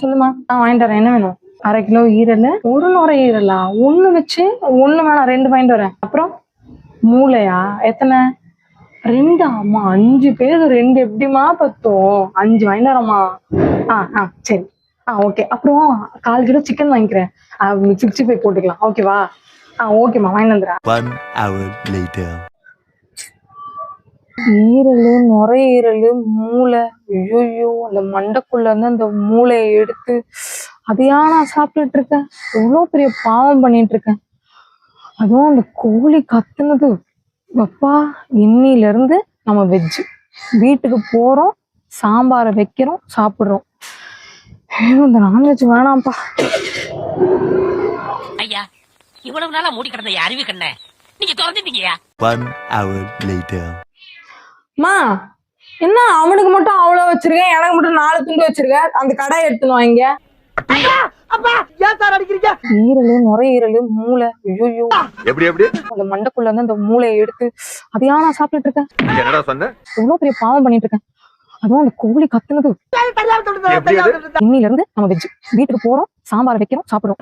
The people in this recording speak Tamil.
சொல்லுமா. வாங்கிட்டு வரேன். என்ன வேணும்? 1/2 கிலோ ஈரல், 1 நுரை ஈரலா? 1 வச்சு 1 வேணாம், 2 வாங்கிட்டு வரேன். அப்புறம் மூளையா? எத்தனை? 2. அம்மா 5 பேருக்கு 2 எப்படிமா பத்தும்? 5 வாங்கிட்டு வரேம்மா. சரி. ஓகே. அப்புறம் 1/4 கிலோ சிக்கன் வாங்கிக்கிறேன். 65 போட்டுக்கலாம். ஓகேவா? ஓகேம்மா, வாங்கிட்டு வந்துடுறேன். 1 hour later. ஈரல், நுரையீரல், மூளை. ஐயோ, அந்த மண்டைக்குள்ள இருந்து அந்த மூளையை எடுத்து அதையா நான் சாப்பிட்டுட்டு இருக்கேன். எவ்வளோ பெரிய பாவம் பண்ணிட்டு இருக்கேன். அதுவும் அந்த கோழி கத்துனது. அப்பா, இன்னில இருந்து நம்ம வெஜ். வீட்டுக்கு போறோம், சாம்பாரை வைக்கிறோம், சாப்பிடுறோம். இந்த நான்வெஜ் வேணாம்ப்பா. ஐயா, இவ்வளவு நாளா மூடி கிடந்த அறிவு கண்ண நீங்க திறந்துட்டீங்கயா. 1 hour later. மா, என்ன அவனுக்கு மட்டும் அவ்வளோ வச்சிருக்கேன், எனக்கு மட்டும் 4 துண்டு வச்சிருக்கேன். அந்த கடாயை எடுத்துன்னு வாங்க. ஈரல், நுரையீரல், மூளை. ஐயோ, அந்த மண்டைக்குள்ள இருந்து அந்த மூளையை எடுத்து அதையா நான் சாப்பிட்டுட்டு இருக்கேன். எவ்வளவு பெரிய பாவம் பண்ணிட்டு இருக்கேன். அதுவும் அந்த கோழி கத்துனது. இன்னில இருந்து நம்ம வெஜ். வீட்டுக்கு போறோம், சாம்பாரை வைக்கிறோம், சாப்பிடுறோம்.